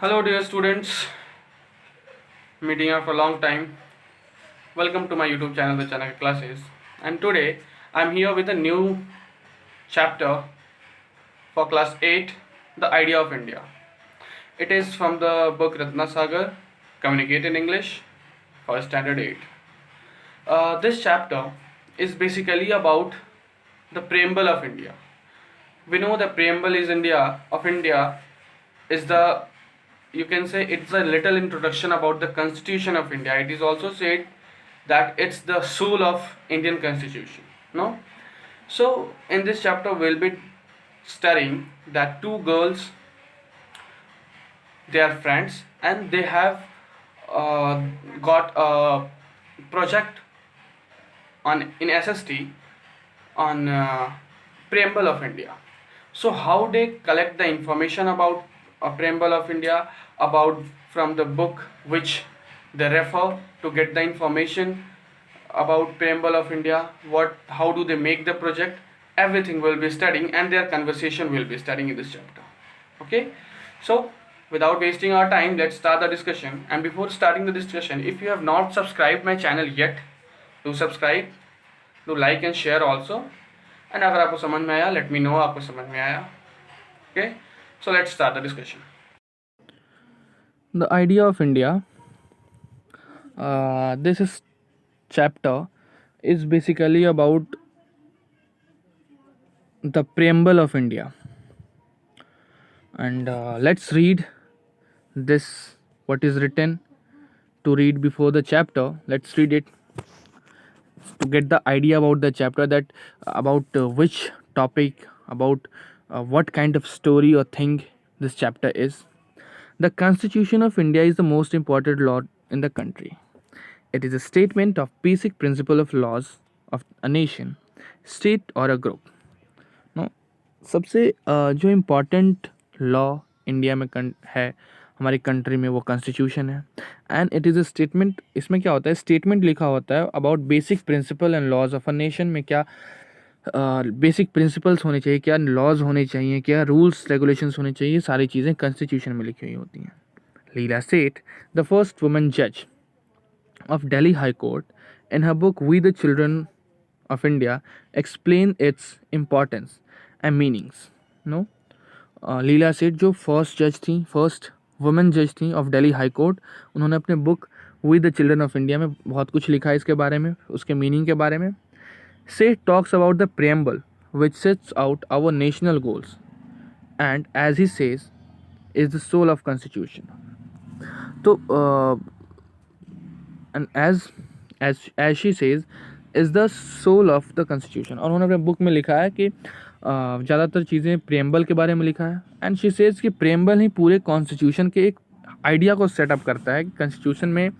Hello, dear students. Meeting after a long time. Welcome to my YouTube channel, The Chanakya Classes. And today I'm here with a new chapter for class 8, The Idea of India. It is from the book Ratna Sagar, Communicate in English for Standard 8. This chapter is basically about the preamble of India. We know the preamble is India is the, you can say, it's a little introduction about the Constitution of India. It is also said that it's the soul of Indian Constitution. No? So in this chapter we'll be studying that two girls, they are friends, and they have got a project on in SST on preamble of India. So how they collect the information about a preamble of India, about from the book which they refer to get the information about preamble of India, how do they make the project, everything will be studying, and their conversation will be studying in this chapter. Okay, so without wasting our time, let's start the discussion. And before starting the discussion, if you have not subscribed my channel yet, do subscribe, do like and share also. And अगर आपको समझ में आया, let me know आपको समझ में आया. Okay, so let's start the discussion. The idea of India. This is chapter is basically about the preamble of India, and let's read this. What is written to read before the chapter? Let's read it to get the idea about the chapter, that about which topic, about what kind of story or thing this chapter is. The Constitution of India is the most important law in the country. It is a statement of basic principle of laws of a nation, state or a group. No, सबसे जो important law India में है, हमारी country में, वो constitution है. And it is a statement. इसमें क्या होता है, स्टेटमेंट लिखा होता है about basic principle and laws of a nation. में क्या बेसिक प्रिंसिपल्स होने चाहिए, क्या लॉज होने चाहिए, क्या रूल्स रेगुलेशंस होने चाहिए, सारी चीज़ें कॉन्स्टिट्यूशन में लिखी हुई होती हैं. लीला सेठ, द फर्स्ट वुमेन जज of Delhi High Court, in her book We the Children of India, explain its importance and meanings. No, लीला सेठ जो फर्स्ट जज थी, फर्स्ट वुमेन जज थी ऑफ दिल्ली हाई कोर्ट, उन्होंने अपने book we the children of India में बहुत कुछ लिखा है इसके बारे में, उसके मीनिंग के बारे में. सेठ talks about the preamble which sets out our national goals and as he says is the soul of constitution. तो and as she says is the soul of the constitution. और उन्होंने अपने बुक में लिखा है कि ज़्यादातर चीज़ें प्रेम्बल के बारे में लिखा है. एंड शी सेज कि प्रेम्बल ही पूरे कॉन्स्टिट्यूशन के एक आइडिया को सेटअप करता है कि कॉन्स्टिट्यूशन में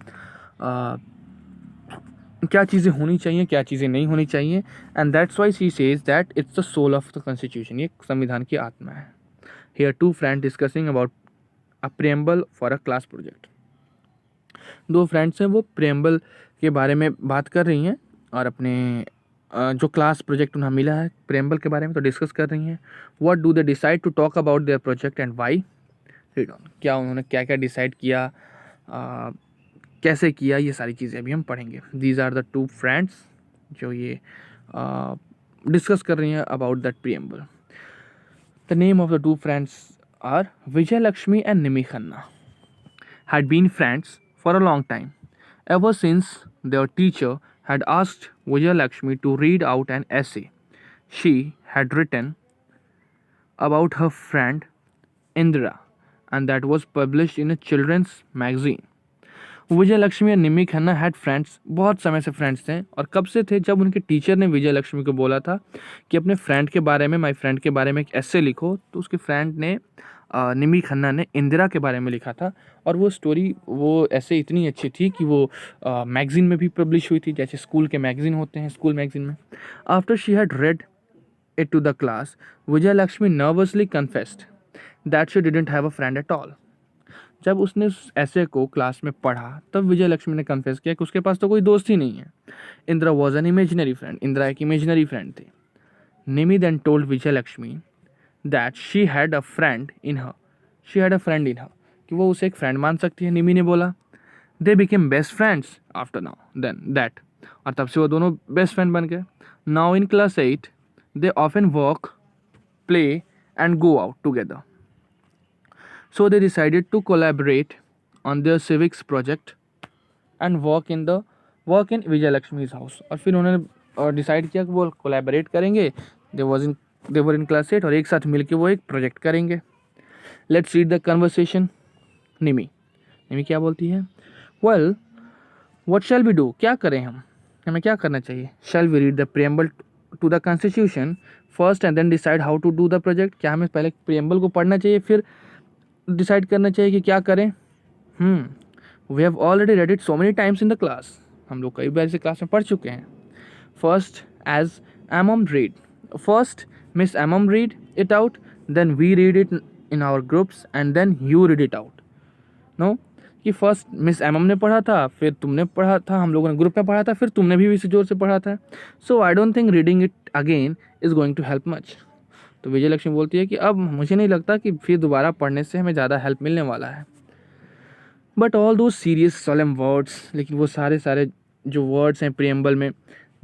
क्या चीज़ें होनी चाहिए, क्या चीज़ें नहीं होनी चाहिए. And that's why she says that it's the soul of the constitution. ये संविधान की आत्मा है. Here two friend discussing about a preamble for a class project. दो फ्रेंड्स हैं, वो प्रेम्बल के बारे में बात कर रही हैं और अपने जो क्लास प्रोजेक्ट उन्हें मिला है प्रेम्बल के बारे में तो डिस्कस कर रही हैं. What do they decide to talk about their project and why. Read on. क्या उन्होंने क्या क्या डिसाइड किया, कैसे किया, ये सारी चीज़ें अभी हम पढ़ेंगे. These are the two friends जो ये डिस्कस कर रही हैं about that preamble. The name of the two friends are Vijay Lakshmi and Nimmi Khanna. Had been friends for a long time, ever since their teacher had asked Vijay Lakshmi to read out an essay she had written about her friend Indra, and that was published in a children's magazine. विजय लक्ष्मी और निमी Khanna had friends, बहुत समय से friends थे. और कब से थे, जब उनके टीचर ने विजय लक्ष्मी को बोला था कि अपने फ्रेंड के बारे में, माय फ्रेंड के बारे में एक ऐसे लिखो. तो उसके फ्रेंड ने निमी खन्ना ने इंदिरा के बारे में लिखा था. और वो स्टोरी, वो ऐसे इतनी अच्छी थी कि वो मैगज़ीन में भी पब्लिश हुई थी, जैसे स्कूल के मैगज़ीन होते हैं, स्कूल मैगज़ीन में. After she had read it to the class, Vijay Lakshmi nervously confessed that she didn't have a friend at all. जब उसने उस ऐसे को क्लास में पढ़ा, तब विजय लक्ष्मी ने कन्फेस किया कि उसके पास तो कोई दोस्त ही नहीं है. Indira was an imaginary friend. Indira एक इमेजिनरी फ्रेंड थी. Nimi then told Vijay Lakshmi that she had a friend in her. कि वो उसे एक फ्रेंड मान सकती है, निमी ने बोला। They became best friends after now then that, और तब से वो दोनों बेस्ट फ्रेंड बन गए। Now in class 8 they often work, play and go out together. So they decided to collaborate on their civics project and work in Vijay Lakshmi's house. और फिर उन्होंने डिसाइड किया कि वो कोलैबोरेट करेंगे। दे वर इन क्लास 8 और एक साथ मिलके वो एक प्रोजेक्ट करेंगे। Let's read the conversation. Nimi क्या बोलती है? Well what shall we do, क्या करें हम, हमें क्या करना चाहिए? Shall we read the preamble to the constitution first and then decide how to do the project. क्या हमें पहले प्रियम्बल को पढ़ना चाहिए फिर डिसाइड करना चाहिए कि क्या करें? We have already read it so many times in the class, हम लोग कई बार इसे क्लास में पढ़ चुके हैं। First Miss Emam read it out, then we read it in our groups and then you read it out. No, कि first Miss Emam ने पढ़ा था, फिर तुमने पढ़ा था, हम लोगों ने ग्रुप में पढ़ा था, फिर तुमने भी इसी जोर से पढ़ा था। So I don't think reading it again is going to help much. तो विजय लक्ष्मी बोलती है कि अब मुझे नहीं लगता कि फिर दोबारा पढ़ने से हमें ज़्यादा हेल्प मिलने वाला है। But although serious solemn words, लेकिन वो सारे जो वर्ड्स हैं प्रियम्बल में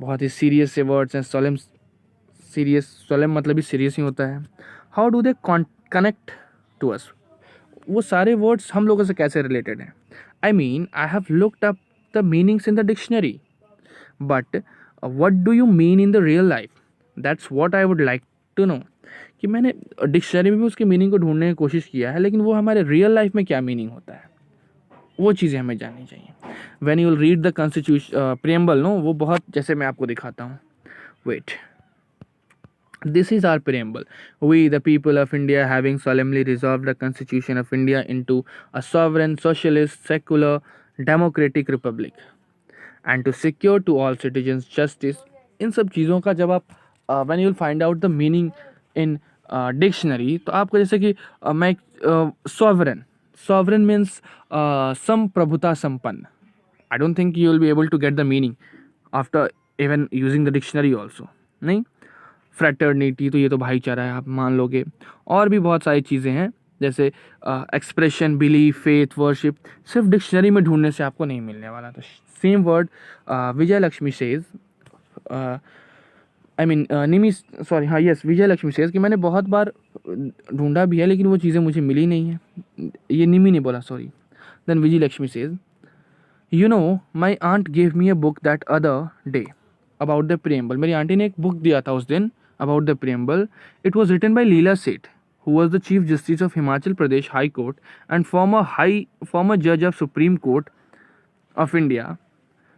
बहुत ही सीरियस से वर्ड्स हैं। सोलेम मतलब भी सीरियस ही होता है। How do they connect to us, वो सारे वर्ड्स हम लोगों से कैसे रिलेटेड हैं? I mean I have looked up the meanings in the dictionary, but what do you mean in the real life? That's what I would like to know. कि मैंने dictionary में भी उसके मीनिंग को ढूंढने की कोशिश किया है, लेकिन वो हमारे रियल लाइफ में क्या मीनिंग होता है वो चीज़ें हमें जाननी चाहिए। When you will read the constitution preamble, no, वो बहुत, जैसे मैं आपको दिखाता हूँ, wait, this is our preamble. We, the people of India, having solemnly resolved the Constitution of India into a sovereign, socialist, secular, democratic republic, and to secure to all citizens justice. इन सब चीज़ों का जब आप when you will find out the meaning in dictionary, तो आपको जैसे कि मैं sovereign means संप्रभुता संपन्न. I don't think you will be able to get the meaning after even using the dictionary also. नहीं, फ्रेटर्निटी तो ये तो भाईचारा है, आप मान लोगे। और भी बहुत सारी चीज़ें हैं जैसे एक्सप्रेशन, बिलीफ, फेथ, वर्शिप, सिर्फ डिक्शनरी में ढूंढने से आपको नहीं मिलने वाला। तो सेम वर्ड विजय लक्ष्मी सेज, विजय लक्ष्मी सेज कि मैंने बहुत बार ढूंढा भी है लेकिन वो चीज़ें मुझे मिली नहीं है। ये निमी ने बोला, sorry. Then Vijay Lakshmi says, you know my aunt gave me a book that other day about the preamble. मेरी आंटी ने एक बुक दिया था उस दिन about the preamble. It was written by Leela Seth, who was the Chief Justice of Himachal Pradesh High Court and former Judge of Supreme Court of India.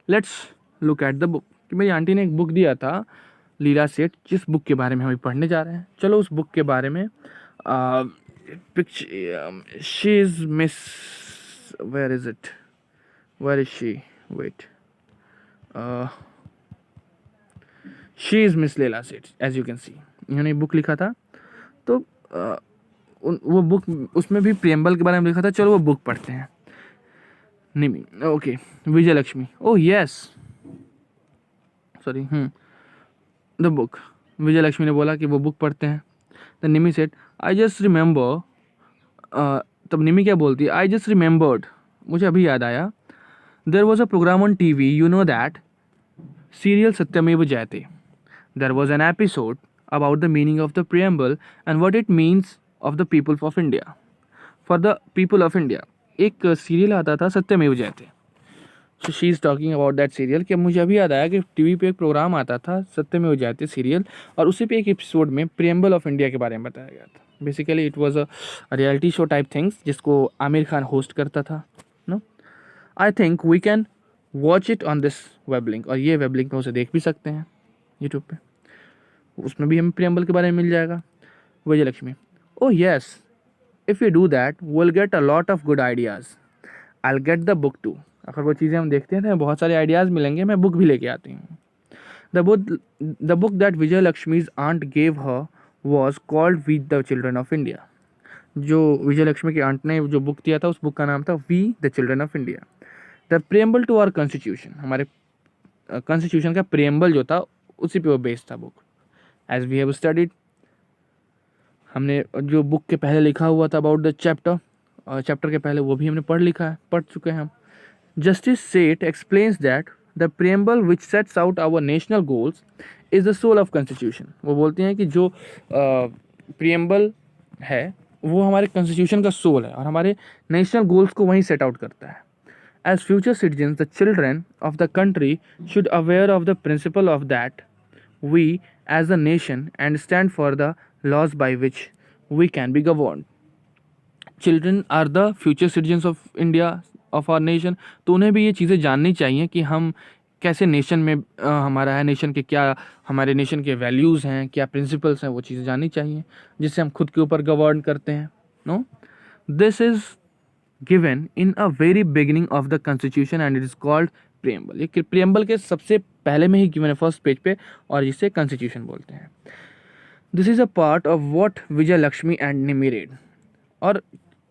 Let's look at the book. कि मेरी aunty ने एक book दिया था लीला सेठ, जिस book के बारे में हम अभी पढ़ने जा रहे हैं। चलो उस बुक के बारे में she is Miss, where is she? Wait. She is Miss Leela Seth, as you can see. इन्होंने बुक लिखा था, तो वो बुक, उसमें भी प्रियम्बल के बारे में लिखा था। चलो वो बुक पढ़ते हैं। Nimi, okay, Vijay Lakshmi, oh yes, sorry, the book. Vijay Lakshmi ने बोला कि वो बुक पढ़ते हैं। The Nimi said, I just remember, तब निमी क्या बोलती है? आई जस्ट रिमेंबर्ड, मुझे अभी याद आया, there was a program on TV, you know that serial Satyamev Jayate. There was an episode about the meaning of the preamble and what it means of the people of India. For the people of India, एक serial आता था सत्यमेव जयते. So she is talking about that serial. कि मुझे अभी याद आया कि टीवी पे एक प्रोग्राम आता था सत्यमेव जयते सीरियल, और उसी पे एक एपिसोड में प्रियम्बल ऑफ इंडिया के बारे में बताया गया था. Basically it was a reality show type things जिसको आमिर खान होस्ट करता था. No, I think we can watch it on this web link, और ये वेब लिंक में उसे देख भी सकते हैं यूट्यूब पे. उसमें भी हमें प्रियम्बल के बारे में मिल जाएगा. Vijay Lakshmi, oh yes, if you do that will get a lot of good ideas. I will get the book too. अगर वो चीज़ें हम देखते हैं तो हमें बहुत सारे आइडियाज़ मिलेंगे. मैं बुक भी लेके आती हूँ. The book that Vijay Lakshmi's aunt gave her was called we the children of India. जो विजय लक्ष्मी की आंट ने जो बुक दिया था उस बुक का नाम था we the children of India. The preamble to our constitution, हमारे कॉन्स्टिट्यूशन का प्रियम्बल जो था उसी पे वो बेस्ड था book. As we have studied, हमने जो बुक के पहले लिखा हुआ था अबाउट द चैप्टर चैप्टर के पहले वो भी हमने पढ़ चुके हैं हम. Justice Seth explains that the preamble which sets out our national goals is the soul of constitution. वो बोलती हैं कि जो preamble है वो हमारे constitution का soul है और हमारे national goals को वहीं set out करता है. As future citizens, the children of the country should aware of the principle of that we as a nation and stand for the laws by which we can be governed. Children are the future citizens of India, of our nation. तो उन्हें भी ये चीज़ें जाननी चाहिए कि हम कैसे नेशन में हमारा है, नेशन के क्या हमारे नेशन के वैल्यूज़ हैं, क्या प्रिंसिपल्स हैं, वो चीज़ें जाननी चाहिए जिससे हम खुद के ऊपर गवर्न करते हैं. No, this is given in a very beginning of the constitution and it is called preamble. ये प्रियम्बल के सबसे पहले में ही गिवन है फर्स्ट पेज पे और जिसे कॉन्स्टिट्यूशन बोलते हैं. This is a part of what Vijay Lakshmi and Nimmi read. और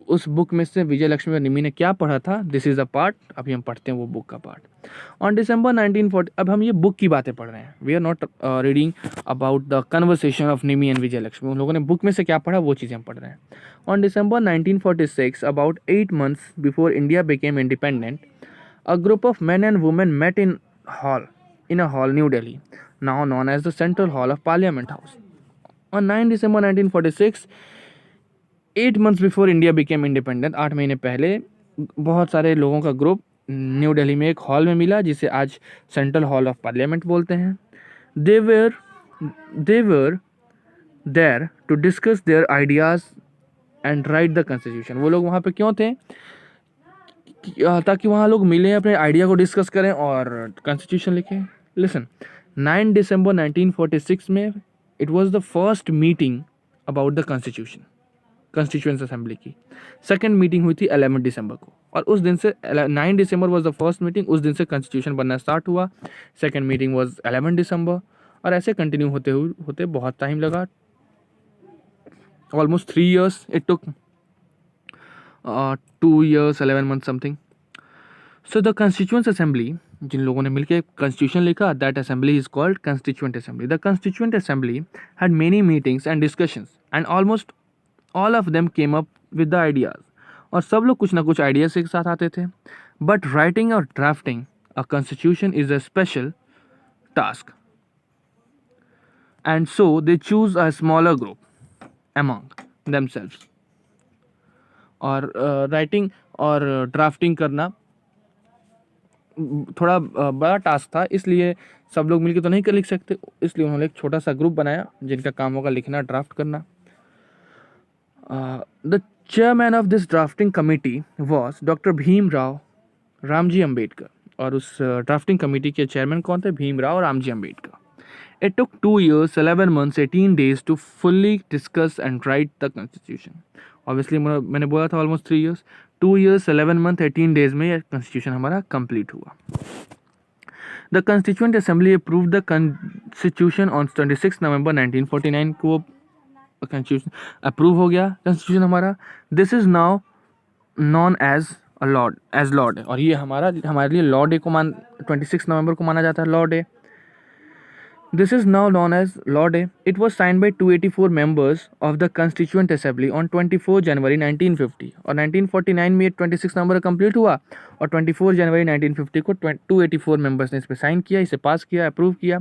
उस बुक में से विजय लक्ष्मी और निमी ने क्या पढ़ा था, दिस इज़ अ पार्ट. अभी हम पढ़ते हैं वो बुक का पार्ट. ऑन December 1940, अब हम ये बुक की बातें पढ़ रहे हैं. We are not reading about the conversation of Nimi and Vijay Lakshmi. उन लोगों ने बुक में से क्या पढ़ा वो चीज़ें हम पढ़ रहे हैं. On December 1946, about 8 months before India became independent, a group of men and women met in a hall, New Delhi, now known as the Central Hall of Parliament House. On 9 December 1946, 8 months before India became independent, 8 महीने पहले बहुत सारे लोगों का group new Delhi में एक hall में मिला जिसे आज सेंट्रल हॉल ऑफ पार्लियामेंट बोलते हैं. They were there to discuss their ideas and write the constitution. वो लोग वहाँ पे क्यों थे, ताकि वहाँ लोग मिलें, अपने आइडिया को डिस्कस करें और कॉन्स्टिट्यूशन लिखें. लिसन, 9 December 1946 में it was the first meeting about the constituent assembly की. सेकंड मीटिंग हुई थी 11 दिसंबर को और उस दिन से 9 दिसंबर वाज द फर्स्ट मीटिंग. उस दिन से कॉन्स्टिट्यूशन बनना स्टार्ट हुआ. सेकंड मीटिंग वाज 11 दिसंबर और ऐसे कंटिन्यू होते बहुत टाइम लगा. Almost 3 years it took, 2 years 11 months something. So the constituent assembly, जिन लोगों ने मिलकर कॉन्स्टिट्यूशन लिखा, that assembly is called constituent assembly. The constituent assembly had many meetings and discussions and almost all of them came up with the ideas. और सब लोग कुछ ना कुछ आइडियाज़ के साथ आते थे. बट राइटिंग और drafting a constitution is a special task and so they choose a smaller group among themselves. और राइटिंग और ड्राफ्टिंग करना थोड़ा बड़ा टास्क था, इसलिए सब लोग मिलकर तो नहीं लिख सकते, इसलिए उन्होंने एक छोटा सा ग्रुप बनाया जिनका काम होगा लिखना, ड्राफ्ट करना. The chairman of this drafting committee was doctor Bhimrao Ramji Ambedkar. और उस ड्राफ्टिंग कमेटी के चेयरमैन कौन थे, Bhimrao Ramji Ambedkar. It took 2 years 11 months 18 days to fully discuss and write the constitution. Obviously मैंने बोला था almost 3 years, 2 years 11 months 18 days में कॉन्स्टिट्यूशन हमारा कंप्लीट हुआ. The constituent assembly approve the constitution on 26 November 1949 को कॉन्स्टिट्यूशन अप्रूव हो गया कॉन्स्टिट्यूशन हमारा. This is now known as law day. और ये हमारे लिए लॉ डे को 26 नवंबर को माना जाता है law day. This is now known as law day. It was signed by 284 members of the constituent assembly on 24 January 1950. और 1949 में 26 नवंबर कंप्लीट हुआ और 24 January 1950 को 284 members ने इस पर साइन किया, इसे पास किया, अप्रूव किया.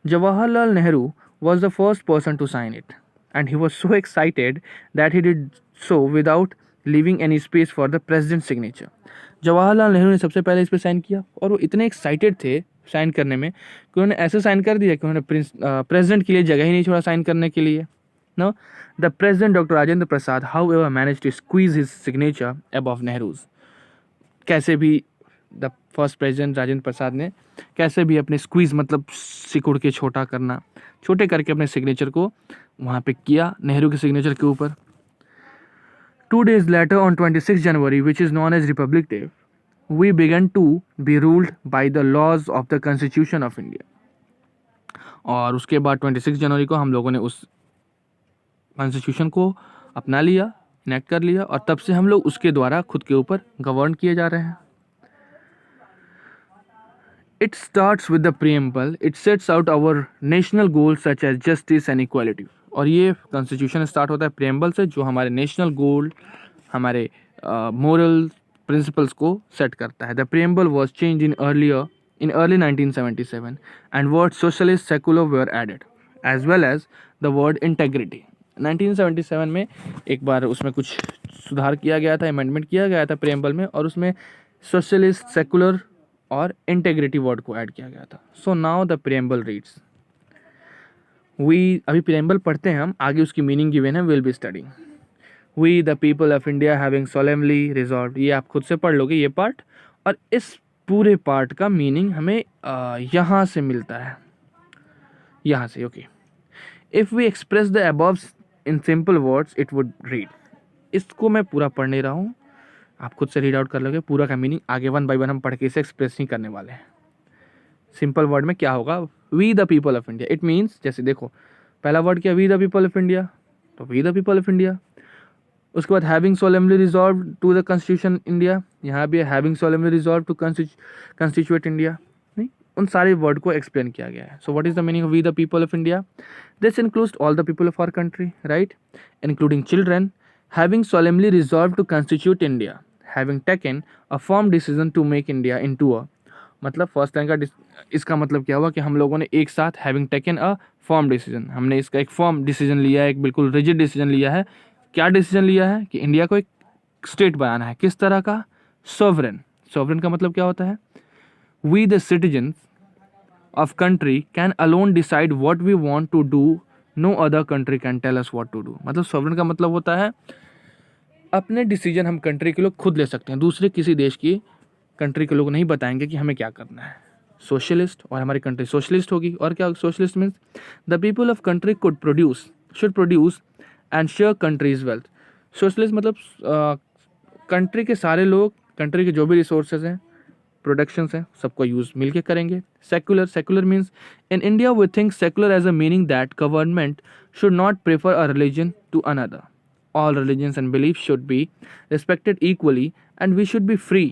Jawaharlal Nehru was the first person to sign it and he was so excited that he did so without leaving any space for the president's signature. Jawaharlal Nehru ने सबसे पहले इस पर साइन किया और वो इतने एक्साइटेड थे साइन करने में कि उन्होंने ऐसे साइन कर दिया कि उन्होंने प्रेसिडेंट के लिए जगह ही नहीं छोड़ा साइन करने के लिए. No, the president doctor Rajendra Prasad however manage to squeeze his signature above Nehru's. कैसे भी the first president Rajendra Prasad ने कैसे भी अपने स्क्वीज मतलब सिकुड़ के छोटे करके अपने सिग्नेचर को वहाँ पे किया नेहरू के सिग्नेचर के ऊपर. 2 days later on 26 January, which is known as Republic Day, we began to be ruled by the laws of the Constitution of India. और उसके बाद 26 जनवरी को हम लोगों ने उस कॉन्स्टिट्यूशन को अपना लिया, इनेक्ट कर लिया और तब से हम लोग उसके द्वारा खुद के ऊपर गवर्न किए जा रहे हैं. It starts with the preamble. It sets out our national goals such as justice and equality. और ये कॉन्स्टिट्यूशन स्टार्ट होता है प्रियम्बल से, जो हमारे नेशनल गोल, हमारे मोरल प्रिंसिपल्स को सेट करता है. The preamble was change in early 1977 and word socialist secular were added as well as the word integrity. 1977 में एक बार उसमें कुछ सुधार किया गया था, अमेंडमेंट किया गया था प्रियम्बल में, और उसमें सोशलिस्ट, सेकुलर और इंटेग्रिटी वर्ड को ऐड किया गया था. So now the preamble reads. अभी प्रियम्बल पढ़ते हैं हम, आगे उसकी मीनिंग गिवन है, will be studying. We the people of India having solemnly resolve. ये आप खुद से पढ़ लोगे ये पार्ट, और इस पूरे पार्ट का मीनिंग हमें यहाँ से मिलता है, यहाँ से. Okay, if we express the above in simple words it would read. इसको मैं पूरा पढ़ नहीं रहा हूँ, आप खुद से रीड आउट कर लोगे. पूरा का मीनिंग आगे 1 बाय 1 हम पढ़ के इसे एक्सप्रेस नहीं करने वाले हैं. सिंपल वर्ड में क्या होगा, we the people of India. It means, जैसे देखो पहला वर्ड क्या, we the people of India, तो we the people of India. उसके बाद having solemnly resolve to the constitution India, यहाँ भी having solemnly resolve to constitute India. नहीं, उन सारे वर्ड को एक्सप्लेन किया गया है. So what is the meaning of we the people of India? This includes all the people of our country, right, including children. Having solemnly resolve to constitute India, having taken a firm decision to make India into a. मतलब first line का इसका मतलब क्या हुआ कि हम लोगों ने एक साथ having taken a firm decision, हमने इसका एक फर्म डिसीजन लिया है, एक बिल्कुल रिजिड डिसीजन लिया है. क्या डिसीजन लिया है कि इंडिया को एक स्टेट बनाना है. किस तरह का? सॉवरेन. सॉवरेन का मतलब क्या होता है? We the citizens of country can alone decide what we want to do, no other country can tell us what to do. मतलब सॉवरेन का मतलब होता है अपने डिसीजन हम कंट्री के लोग खुद ले सकते हैं, दूसरे किसी देश की कंट्री के लोग नहीं बताएंगे कि हमें क्या करना है. सोशलिस्ट, और हमारी कंट्री सोशलिस्ट होगी. और क्या socialist means? The people of country should produce and share countries wealth. Socialist मतलब कंट्री के सारे लोग कंट्री के जो भी रिसोर्सेज हैं, प्रोडक्शंस हैं, सबको यूज़ मिलके करेंगे. Secular means in India we think secular as a meaning that government should not prefer a religion to another. All religions and beliefs should be respected equally and we should be free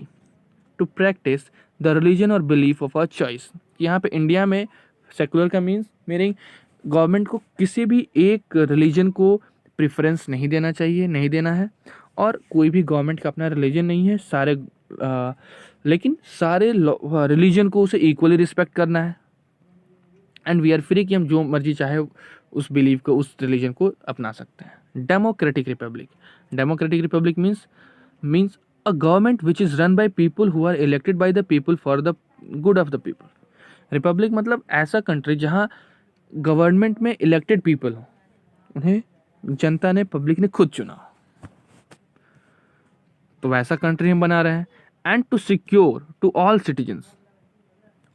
to practice the religion or belief of our choice. यहाँ पे India में secular का meaning government को किसी भी एक religion को preference नहीं देना चाहिए, नहीं देना है. और कोई भी गवर्नमेंट का अपना रिलीजन नहीं है, लेकिन सारे रिलीजन को उसे इक्वली रिस्पेक्ट करना है. एंड वी आर फ्री कि हम जो मर्जी चाहे उस बिलीव को, उस रिलीजन को अपना सकते हैं. Democratic republic means a government which is run by people who are elected by the people for the good of the people. Republic मतलब ऐसा कंट्री जहाँ गवर्नमेंट में इलेक्टेड पीपल हो, उन्हें जनता ने, पब्लिक ने खुद चुना, तो वैसा कंट्री हम बना रहे हैं. And to secure to all citizens,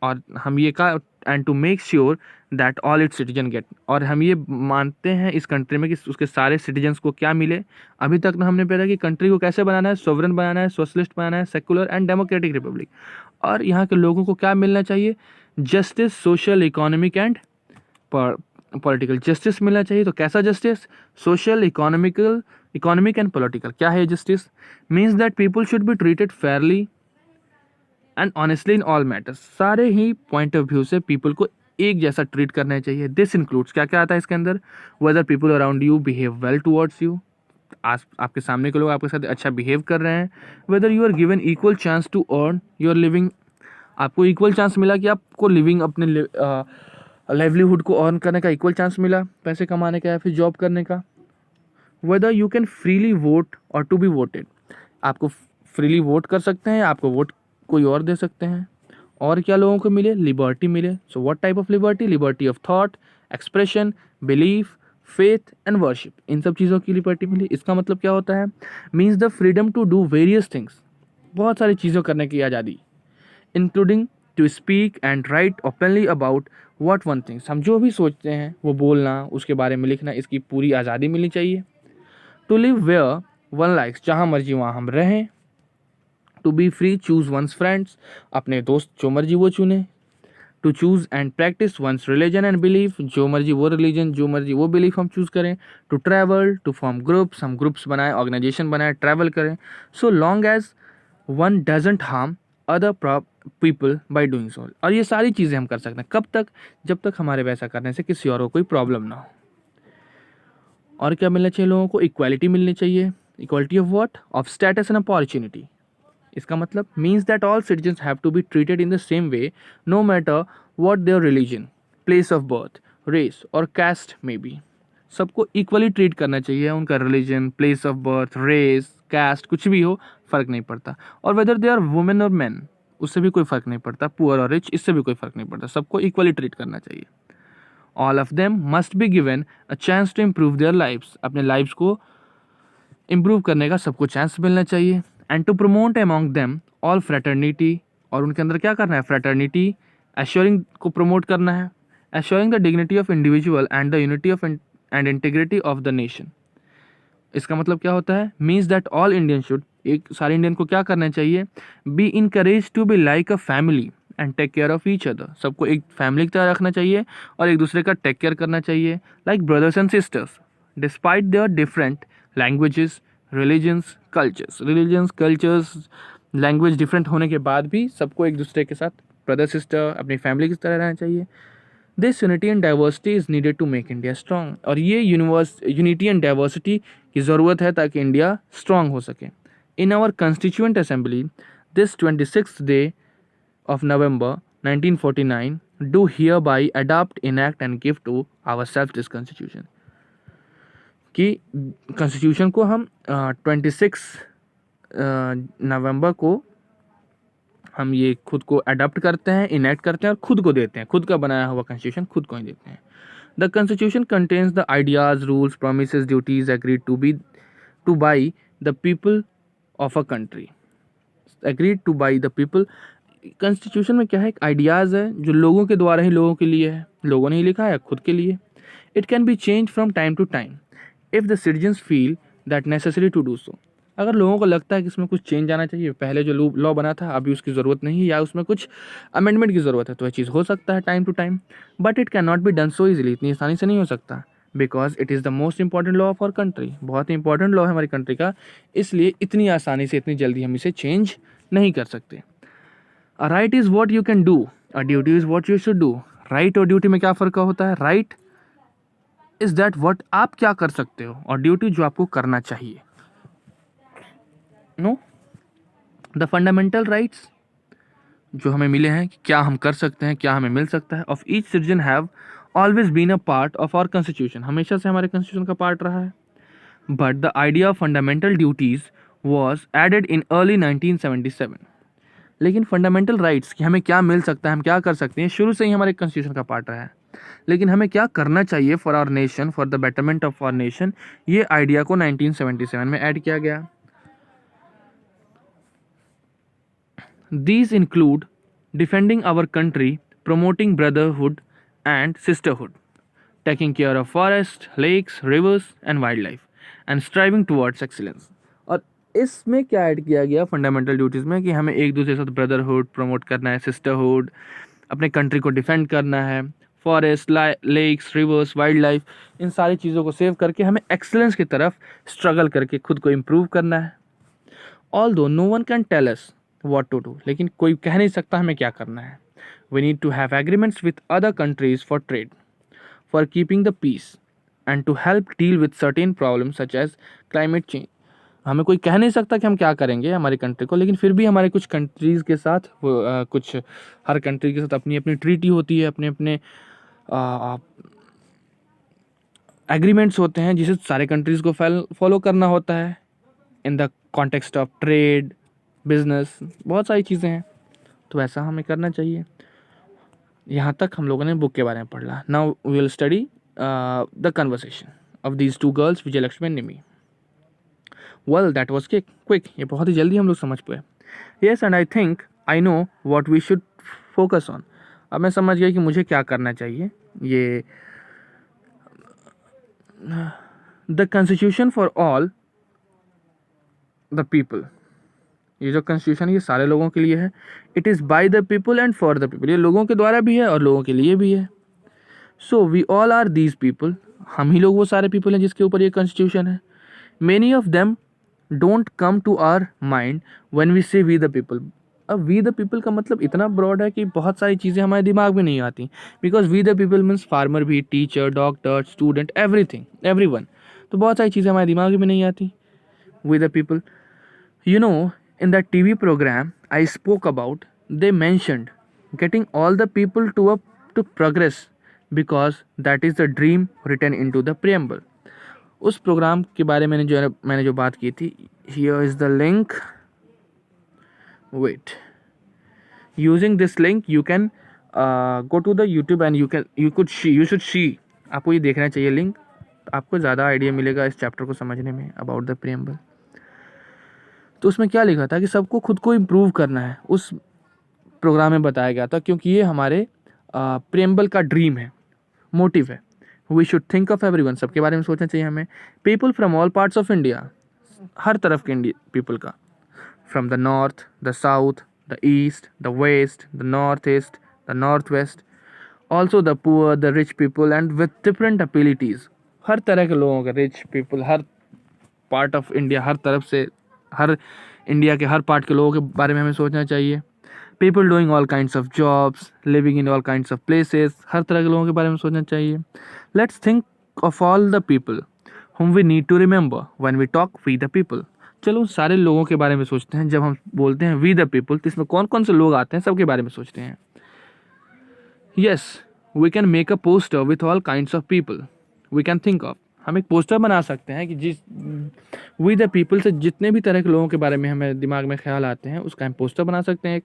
और हम ये कहा, and to make sure that all its citizen get, और हम ये मानते हैं इस कंट्री में कि उसके सारे सिटीजन्स को क्या मिले. अभी तक ना हमने पढ़ा कि कंट्री को कैसे बनाना है, सोवरेन बनाना है, सोशलिस्ट बनाना है, सेकुलर एंड डेमोक्रेटिक रिपब्लिक. और यहाँ के लोगों को क्या मिलना चाहिए? Justice, social, economic and political. Justice मिलना चाहिए. तो कैसा justice? Social, economic and political. क्या है justice? Means that people should be treated Fairlie and honestly in all matters. सारे ही पॉइंट ऑफ व्यू से पीपल को एक जैसा ट्रीट करना चाहिए. दिस इंक्लूड्स, क्या क्या आता है इसके अंदर? Whether people around you behave well towards you, आपके सामने के लोग आपके साथ अच्छा बिहेव कर रहे हैं. Whether you are given equal chance to earn your living, आपको इक्वल चांस मिला कि आपको लिविंग, अपने लाइवलीहुड को अर्न करने का इक्वल चांस मिला, पैसे कमाने का या फिर जॉब करने का. Whether you can freely vote और टू बी वोटेड, आपको फ्रीली वोट कर सकते हैं, आपको वोट कोई और दे सकते हैं. और क्या लोगों को मिले? लिबर्टी मिले. So what type of liberty? Liberty of thought, expression, belief, faith and worship. इन सब चीज़ों की लिबर्टी मिली. इसका मतलब क्या होता है? Means the freedom to do various things, बहुत सारी चीज़ों करने की आज़ादी, including to speak and write openly about what one things. हम जो भी सोचते हैं वो बोलना, उसके बारे में लिखना, इसकी पूरी आज़ादी मिलनी चाहिए. To live where one likes, जहाँ मर्जी वहाँ हम रहें. To be free, choose one's friends, अपने दोस्त जो मर्जी वो चुने. To choose and practice one's religion and belief, जो मर्जी वो रिलीजन, जो मर्जी वो बिलीफ हम चूज़ करें. To travel, to form groups, हम ग्रुप्स बनाएं, ऑर्गेनाइजेशन बनाएं, ट्रैवल करें. So long as one doesn't harm other people by doing so. और ये सारी चीज़ें हम कर सकते हैं. कब तक? जब तक हमारे वैसा करने से किसी और को कोई प्रॉब्लम ना हो. और क्या मिलना चाहिए लोगों को? इक्वालिटी मिलनी चाहिए. Equality of what? Of status and opportunity. इसका मतलब means that all citizens have to be treated in the same way no matter what their religion, place of birth, race और कास्ट में बी। सबको इक्वली ट्रीट करना चाहिए, उनका religion, place of birth, race, caste कुछ भी हो, फ़र्क नहीं पड़ता। और वेदर दे आर वुमेन और मैन, उससे भी कोई फ़र्क नहीं पड़ता, पुअर और रिच, इससे भी कोई फ़र्क नहीं पड़ता, सबको इक्वली ट्रीट करना चाहिए। All of them must be given a chance to improve their lifes, अपने लाइफ्स को इम्प्रूव करने का सबको चांस मिलना चाहिए। And to promote among them all fraternity, और उनके अंदर क्या करना है? फ्रेटर्निटी, एश्योरिंग को प्रमोट करना है, assuring the dignity of individual and the unity of and integrity of the nation. इसका मतलब क्या होता है? Means that all Indian should, एक सारे इंडियन को क्या करना चाहिए? Be encourage to be like a family and take care of each other, सबको एक फैमिली की तरह रखना चाहिए और एक दूसरे का टेक केयर करना चाहिए, like brothers and sisters, despite their different languages, religions, cultures, language different होने के बाद भी सबको एक दूसरे के साथ ब्रदर सिस्टर, अपनी फैमिली की तरह रहना चाहिए। This unity and diversity is needed to make India strong, और ये यूनिटी एंड डाइवर्सिटी की ज़रूरत है ताकि इंडिया स्ट्रॉन्ग हो सके। In our constituent assembly this 26th day of November 1949 do hereby adopt, enact and give to ourselves this constitution, कि constitution को हम 26 नवंबर को हम ये खुद को अडॉप्ट करते हैं, इनेक्ट करते हैं और खुद को देते हैं, खुद का बनाया हुआ कॉन्स्टिट्यूशन खुद को ही देते हैं। The constitution contains the ideas, rules, promises, duties agreed two by the people of a country, agreed two by the people. Constitution में क्या है? एक आइडियाज़ है जो लोगों के द्वारा ही लोगों के लिए है, लोगों ने ही लिखा है खुद के लिए। It can be change from time to time if the citizens feel that necessary to do so. अगर लोगों को लगता है कि इसमें कुछ चेंज आना चाहिए, पहले जो लॉ बना था अभी उसकी ज़रूरत नहीं है या उसमें कुछ अमेंडमेंट की ज़रूरत है, तो यह चीज़ हो सकता है time to time, but it can not be done so easily, इतनी आसानी से नहीं हो सकता, because it is the most important law of our country, बहुत ही इंपॉर्टेंट लॉ है हमारी कंट्री का, इसलिए इतनी आसानी से इतनी जल्दी हम इसे चेंज नहीं कर सकते। A right is what you can do, a duty is what you should do. Right और ड्यूटी में क्या फ़र्क होता है? राइट इज़ दैट वट आप क्या कर सकते हो, और ड्यूटी जो आपको करना चाहिए। नो, द फंडामेंटल राइट्स जो हमें मिले हैं, क्या हम कर सकते हैं, क्या हमें मिल सकता है, of each citizen have always been a part of our constitution, हमेशा से हमारे कॉन्स्टिट्यूशन का पार्ट रहा है। But the idea of fundamental duties was added in early 1977। लेकिन फंडामेंटल राइट्स कि हमें क्या मिल सकता है, हम क्या कर सकते हैं, शुरू से ही हमारे कॉन्स्टिट्यूशन का पार्ट रहा है। लेकिन हमें क्या करना चाहिए for our nation, for the betterment of our nation, ये आइडिया को 1977 में ऐड किया गया। These include defending our country, promoting brotherhood and sisterhood, taking care of forests, lakes, rivers and wildlife, and striving towards excellence. और इसमें क्या add किया गया फंडामेंटल ड्यूटीज़ में कि हमें एक दूसरे के साथ ब्रदरहुड प्रमोट करना है, सिस्टरहुड, अपने कंट्री को डिफेंड करना है, forest, lakes, rivers, wildlife, इन सारी चीज़ों को सेव करके हमें एक्सेलेंस की तरफ स्ट्रगल करके खुद को इम्प्रूव करना है। Although no one can tell us what to do, लेकिन कोई कह नहीं सकता हमें क्या करना है। We need to have agreements with other countries for trade, for keeping the peace and to help deal with certain problems such as climate change. हमें कोई कह नहीं सकता कि हम क्या करेंगे हमारी कंट्री को, लेकिन फिर भी हमारे कुछ कंट्रीज़ के साथ कुछ हर कंट्री के साथ अपनी अपनी ट्रीटी होती है, अपने अपने एग्रीमेंट्स होते हैं जिसे सारे कंट्रीज़ को फॉलो करना होता है in the context of trade, business, बहुत सारी चीज़ें हैं, तो ऐसा हमें करना चाहिए। यहाँ तक हम लोगों ने बुक के बारे में पढ़ा। Now we will study the conversation of these two girls, Vijayalakshmi and Nimmi. Well that was quick, ये बहुत ही जल्दी हम लोग समझ पाए। Yes, and I think I know what we should focus on. अब मैं समझ गया कि मुझे क्या करना चाहिए। ये the constitution for all the people, ये जो कॉन्स्टिट्यूशन है ये सारे लोगों के लिए है। It is by the people and for the people, ये लोगों के द्वारा भी है और लोगों के लिए भी है। So we all are these people, हम ही लोग वो सारे पीपल हैं जिसके ऊपर ये कॉन्स्टिट्यूशन है। Many of them don't come to our mind when we say we the people. अब वी द पीपल का मतलब इतना ब्रॉड है कि बहुत सारी चीज़ें हमारे दिमाग में नहीं आती, because we the people means farmer भी, teacher, doctor, student, everything, everyone, तो बहुत सारी चीज़ें हमारे दिमाग में नहीं आती। We the people. You know, in that TV program I spoke about, they mentioned getting all the people to progress because that is the dream written into the preamble. उस प्रोग्राम के बारे में मैंने जो बात की थी, here is the link. Wait. Using this link you can go to the YouTube and you should see. आपको ये देखना चाहिए लिंक, आपको ज़्यादा आइडिया मिलेगा इस चैप्टर को समझने में अबाउट द प्रीएम्बल. तो उसमें क्या लिखा था कि सबको खुद को इम्प्रूव करना है, उस प्रोग्राम में बताया गया था, क्योंकि ये हमारे प्रीएम्बल का ड्रीम है, मोटिव है. We should think of everyone, सबके बारे में सोचना चाहिए हमें. People from all parts of India, हर तरफ के इंडिया पीपल का, from the north, the south, the east, the west, the north east, the north west, also the poor, the rich people and with different abilities. हर तरह के लोगों का, rich people, हर पार्ट ऑफ इंडिया, हर तरफ से, हर इंडिया के हर पार्ट के लोगों के बारे में हमें सोचना चाहिए. People doing all kinds of jobs, living in all kinds of places, हर तरह के लोगों के बारे में सोचना चाहिए. Let's think of all the people whom we need to remember when we talk we the people. चलो उन सारे लोगों के बारे में सोचते हैं. जब हम बोलते हैं we the people, तो इसमें कौन कौन से लोग आते हैं, सबके बारे में सोचते हैं. Yes, we can make a poster with all kinds of people we can think of. हम एक पोस्टर बना सकते हैं कि जिस we the people से जितने भी तरह के लोगों के बारे में हमें दिमाग में ख्याल आते हैं, उसका हम पोस्टर बना सकते हैं.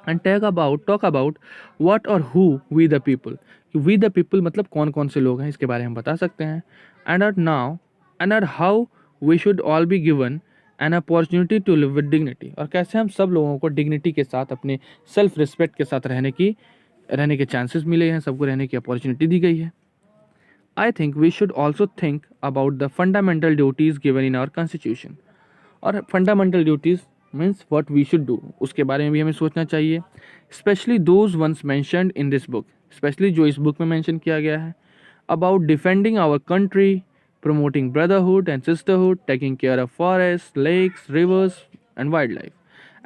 एंड टॉक अबाउट व्हाट और who we the people. We the people मतलब कौन कौन से लोग हैं, इसके बारे में हम बता सकते हैं. And how we should all be given an opportunity to live with dignity. और कैसे हम सब लोगों को डिग्निटी के साथ, अपने सेल्फ रिस्पेक्ट के साथ रहने के चांसेस मिले हैं, सबको रहने की अपॉर्चुनिटी दी गई है. I think we should also think about the fundamental duties given in our constitution. और fundamental duties means what we should do, उसके बारे में भी हमें सोचना चाहिए. Specially those ones mentioned in this book, specially जो इस बुक में मेंशन किया गया है. About defending our country, promoting brotherhood and sisterhood, taking care of forest, lakes, rivers and wildlife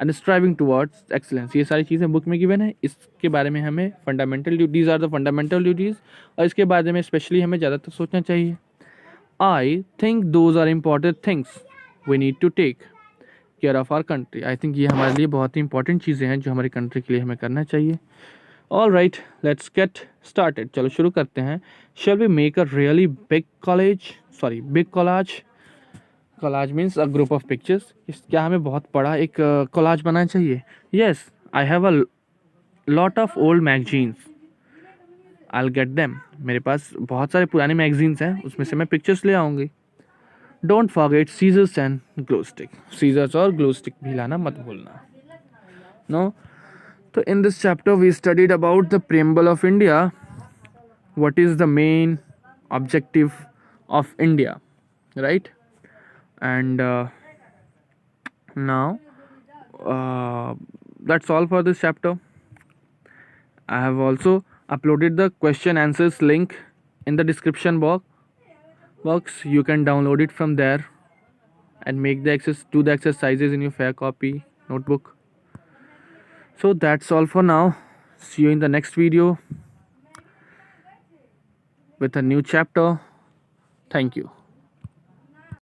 and striving towards excellence. ये सारी चीज़ें book में गिवन है. इसके बारे में हमें fundamental duties are the fundamental duties, और इसके बारे में स्पेशली हमें ज़्यादातर सोचना चाहिए. I think those are important things we need to take care of our country. I think ये हमारे लिए बहुत ही इंपॉर्टेंट चीज़ें हैं जो हमारी कंट्री के लिए हमें करना चाहिए. All right, let's get started. चलो शुरू करते हैं. Shall we make a really big collage. Collage means a group of pictures. क्या हमें बहुत बड़ा एक कोलाज बनाना चाहिए? Yes, I have a lot of old magazines, I will get them. मेरे पास बहुत सारे पुराने मैगजीन्स हैं, उसमें से मैं पिक्चर्स ले आऊँगी. Don't forget scissors and glue stick. Scissors और ग्लो स्टिक भी लाना मत भूलना. नो. तो in this chapter we studied about the preamble of India. What is the main objective of India, right? And now that's all for this chapter. I have also uploaded the question answers link in the description box. You can download it from there and do the exercises in your fair copy notebook. So that's all for now. See you in the next video with a new chapter. Thank you.